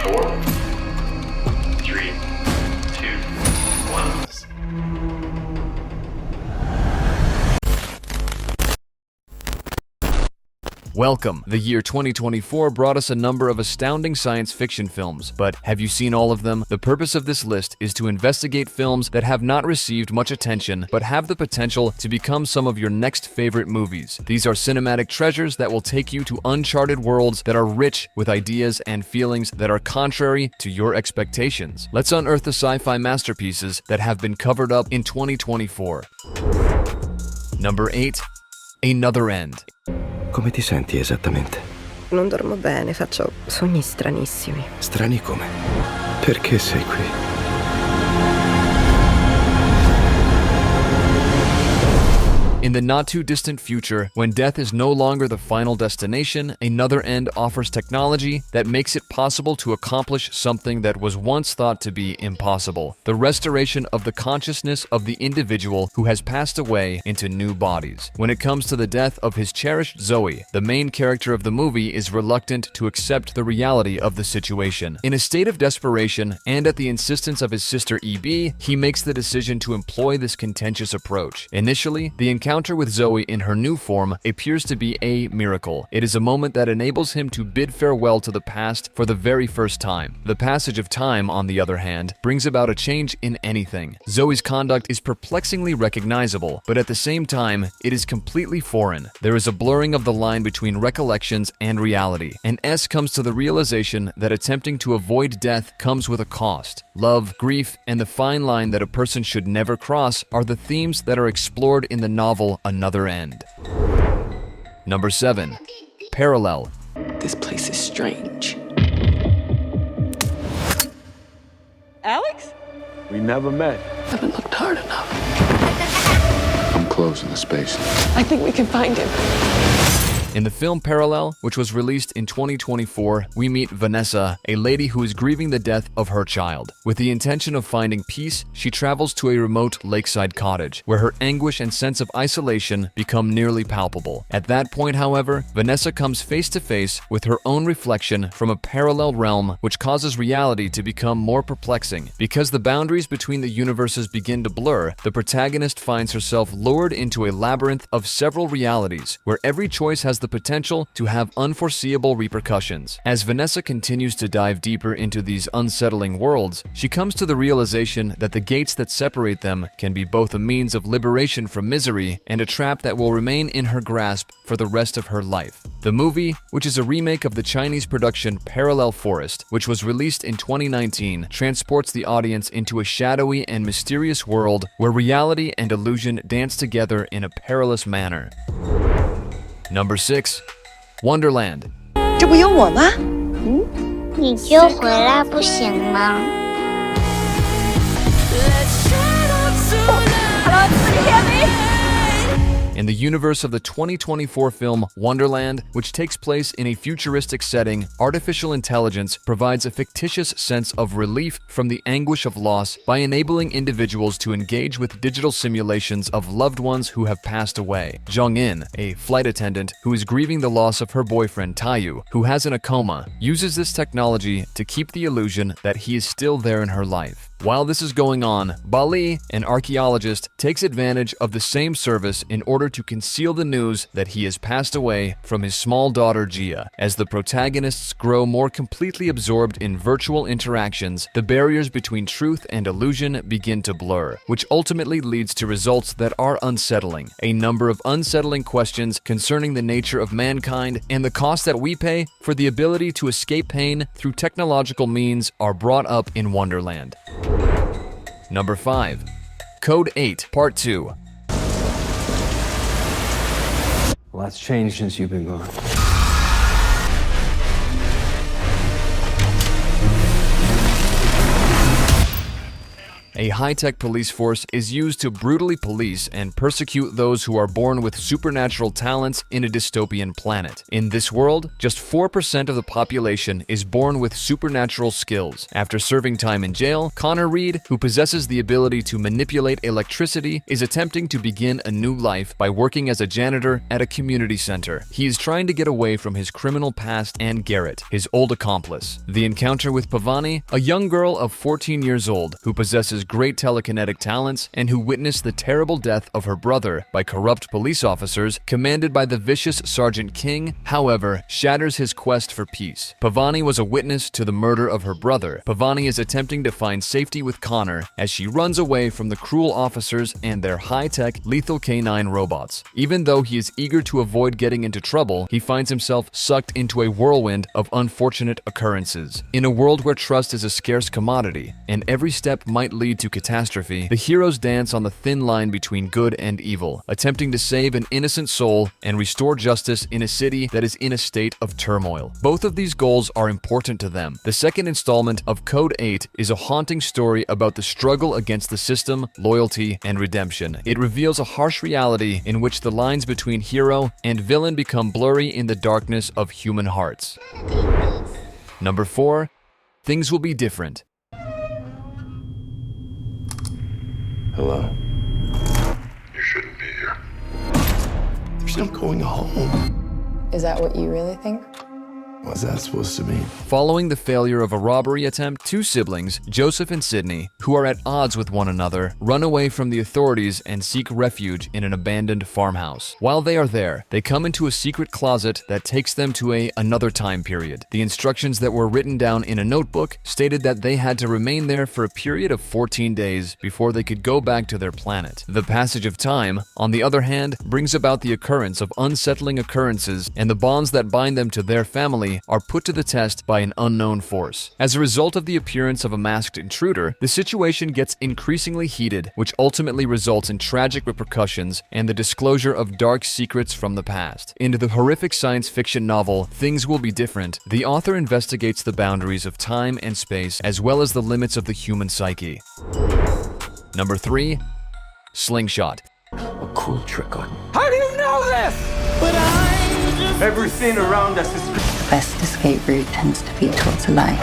4, 3, 2, 1. Welcome! The year 2024 brought us a number of astounding science fiction films, but have you seen all of them? The purpose of this list is to investigate films that have not received much attention, but have the potential to become some of your next favorite movies. These are cinematic treasures that will take you to uncharted worlds that are rich with ideas and feelings that are contrary to your expectations. Let's unearth the sci-fi masterpieces that have been covered up in 2024. Number 8. Another End. Come ti senti esattamente? Non dormo bene, faccio sogni stranissimi. Strani come? Perché sei qui? In the not-too-distant future, when death is no longer the final destination, Another End offers technology that makes it possible to accomplish something that was once thought to be impossible: the restoration of the consciousness of the individual who has passed away into new bodies. When it comes to the death of his cherished Zoe, the main character of the movie is reluctant to accept the reality of the situation. In a state of desperation, and at the insistence of his sister EB, he makes the decision to employ this contentious approach. Initially, the encounter with Zoe in her new form appears to be a miracle. It is a moment that enables him to bid farewell to the past for the very first time. The passage of time, on the other hand, brings about a change in anything. Zoe's conduct is perplexingly recognizable, but at the same time, it is completely foreign. There is a blurring of the line between recollections and reality, and S comes to the realization that attempting to avoid death comes with a cost. Love, grief, and the fine line that a person should never cross are the themes that are explored in the novel Another End. Number 7. Parallel. This place is strange. Alex? We never met. Haven't looked hard enough. I'm closing the space. I think we can find him. In the film Parallel, which was released in 2024, we meet Vanessa, a lady who is grieving the death of her child. With the intention of finding peace, she travels to a remote lakeside cottage, where her anguish and sense of isolation become nearly palpable. At that point, however, Vanessa comes face to face with her own reflection from a parallel realm, which causes reality to become more perplexing. Because the boundaries between the universes begin to blur, the protagonist finds herself lured into a labyrinth of several realities, where every choice has the potential to have unforeseeable repercussions. As Vanessa continues to dive deeper into these unsettling worlds, she comes to the realization that the gates that separate them can be both a means of liberation from misery and a trap that will remain in her grasp for the rest of her life. The movie, which is a remake of the Chinese production Parallel Forest, which was released in 2019, transports the audience into a shadowy and mysterious world where reality and illusion dance together in a perilous manner. Number 6. Wonderland. 这不有我吗？你就回来不行吗？ Hello, can you hear me? In the universe of the 2024 film Wonderland, which takes place in a futuristic setting, artificial intelligence provides a fictitious sense of relief from the anguish of loss by enabling individuals to engage with digital simulations of loved ones who have passed away. Jung-in, a flight attendant who is grieving the loss of her boyfriend Taeyu, who has in a coma, uses this technology to keep the illusion that he is still there in her life. While this is going on, Bali, an archaeologist, takes advantage of the same service in order to conceal the news that he has passed away from his small daughter Gia. As the protagonists grow more completely absorbed in virtual interactions, the barriers between truth and illusion begin to blur, which ultimately leads to results that are unsettling. A number of unsettling questions concerning the nature of mankind and the cost that we pay for the ability to escape pain through technological means are brought up in Wonderland. Number 5. Code 8, Part 2. A lot's changed since you've been gone. a high-tech police force is used to brutally police and persecute those who are born with supernatural talents in a dystopian planet. In this world, just 4% of the population is born with supernatural skills. After serving time in jail, Connor Reed, who possesses the ability to manipulate electricity, is attempting to begin a new life by working as a janitor at a community center. He is trying to get away from his criminal past and Garrett, his old accomplice. The encounter with Pavani, a young girl of 14 years old who possesses great telekinetic talents and who witnessed the terrible death of her brother by corrupt police officers commanded by the vicious Sergeant King, however, shatters his quest for peace. Pavani was a witness to the murder of her brother. Pavani is attempting to find safety with Connor as she runs away from the cruel officers and their high-tech, lethal canine robots. Even though he is eager to avoid getting into trouble, he finds himself sucked into a whirlwind of unfortunate occurrences. In a world where trust is a scarce commodity, and every step might lead to catastrophe, the heroes dance on the thin line between good and evil, attempting to save an innocent soul and restore justice in a city that is in a state of turmoil. Both of these goals are important to them. The second installment of Code 8 is a haunting story about the struggle against the system, loyalty, and redemption. It reveals a harsh reality in which the lines between hero and villain become blurry in the darkness of human hearts. Number 4. Things will be different. Hello? You shouldn't be here. There's no going home. Is that what you really think? What's that supposed to mean? Following the failure of a robbery attempt, two siblings, Joseph and Sydney, who are at odds with one another, run away from the authorities and seek refuge in an abandoned farmhouse. While they are there, they come into a secret closet that takes them to another time period. The instructions that were written down in a notebook stated that they had to remain there for a period of 14 days before they could go back to their planet. The passage of time, on the other hand, brings about the occurrence of unsettling occurrences, and the bonds that bind them to their family are put to the test by an unknown force. As a result of the appearance of a masked intruder, the situation gets increasingly heated, which ultimately results in tragic repercussions and the disclosure of dark secrets from the past. In the horrific science fiction novel Things Will Be Different, the author investigates the boundaries of time and space as well as the limits of the human psyche. Number 3. Slingshot. A cool trick on. How do you know this? Everything around us is... The best escape route tends to be towards a lie.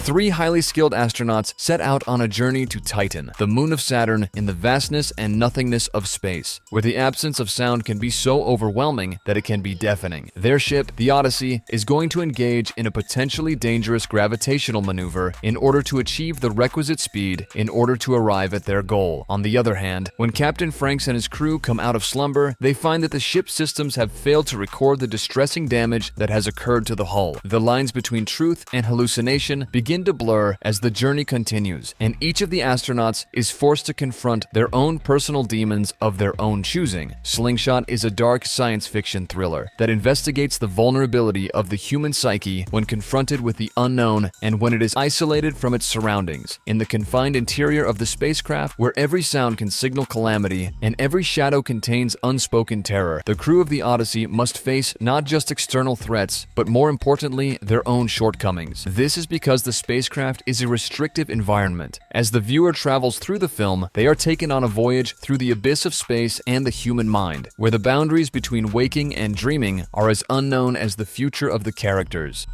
3 highly skilled astronauts set out on a journey to Titan, the moon of Saturn in the vastness and nothingness of space, where the absence of sound can be so overwhelming that it can be deafening. Their ship, the Odyssey, is going to engage in a potentially dangerous gravitational maneuver in order to achieve the requisite speed in order to arrive at their goal. On the other hand, when Captain Franks and his crew come out of slumber, they find that the ship's systems have failed to record the distressing damage that has occurred to the hull. The lines between truth and hallucination begin to blur as the journey continues, and each of the astronauts is forced to confront their own personal demons of their own choosing. Slingshot is a dark science fiction thriller that investigates the vulnerability of the human psyche when confronted with the unknown and when it is isolated from its surroundings. In the confined interior of the spacecraft, where every sound can signal calamity and every shadow contains unspoken terror, the crew of the Odyssey must face not just external threats, but more importantly, their own shortcomings. This is because the spacecraft is a restrictive environment. As the viewer travels through the film, they are taken on a voyage through the abyss of space and the human mind, where the boundaries between waking and dreaming are as unknown as the future of the characters.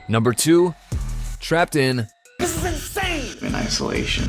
Number 2. Trapped in... This is insane! In isolation.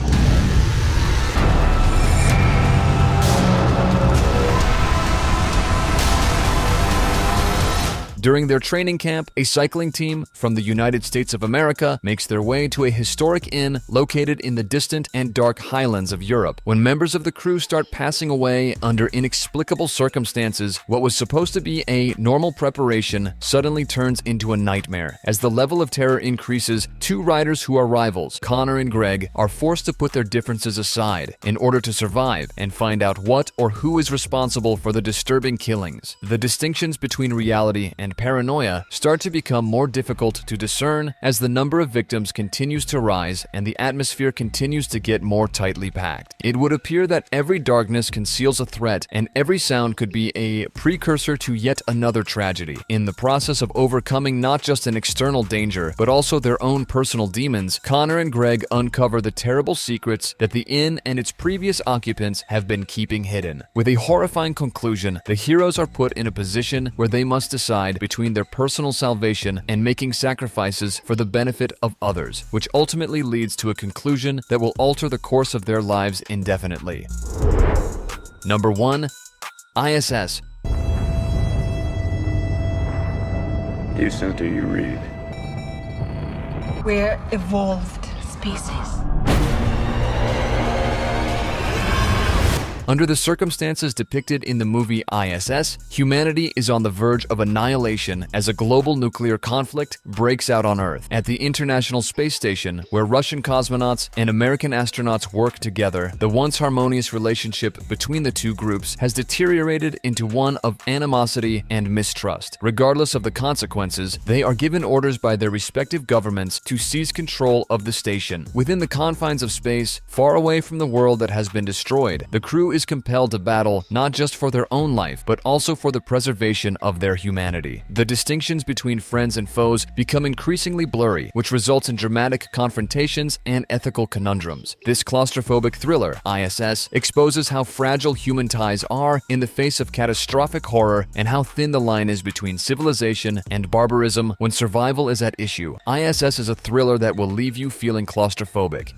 During their training camp, a cycling team from the United States of America makes their way to a historic inn located in the distant and dark highlands of Europe. When members of the crew start passing away under inexplicable circumstances, what was supposed to be a normal preparation suddenly turns into a nightmare. As the level of terror increases, 2 riders who are rivals, Connor and Greg, are forced to put their differences aside in order to survive and find out what or who is responsible for the disturbing killings. The distinctions between reality and and paranoia start to become more difficult to discern as the number of victims continues to rise and the atmosphere continues to get more tightly packed. It would appear that every darkness conceals a threat and every sound could be a precursor to yet another tragedy. In the process of overcoming not just an external danger, but also their own personal demons, Connor and Greg uncover the terrible secrets that the inn and its previous occupants have been keeping hidden. With a horrifying conclusion, the heroes are put in a position where they must decide between their personal salvation and making sacrifices for the benefit of others, which ultimately leads to a conclusion that will alter the course of their lives indefinitely. Number 1. ISS. You sent or you read? We're evolved species. Under the circumstances depicted in the movie ISS, humanity is on the verge of annihilation as a global nuclear conflict breaks out on Earth. At the International Space Station, where Russian cosmonauts and American astronauts work together, the once harmonious relationship between the two groups has deteriorated into one of animosity and mistrust. Regardless of the consequences, they are given orders by their respective governments to seize control of the station. Within the confines of space, far away from the world that has been destroyed, the crew is compelled to battle not just for their own life, but also for the preservation of their humanity. The distinctions between friends and foes become increasingly blurry, which results in dramatic confrontations and ethical conundrums. This claustrophobic thriller, ISS, exposes how fragile human ties are in the face of catastrophic horror and how thin the line is between civilization and barbarism when survival is at issue. ISS is a thriller that will leave you feeling claustrophobic.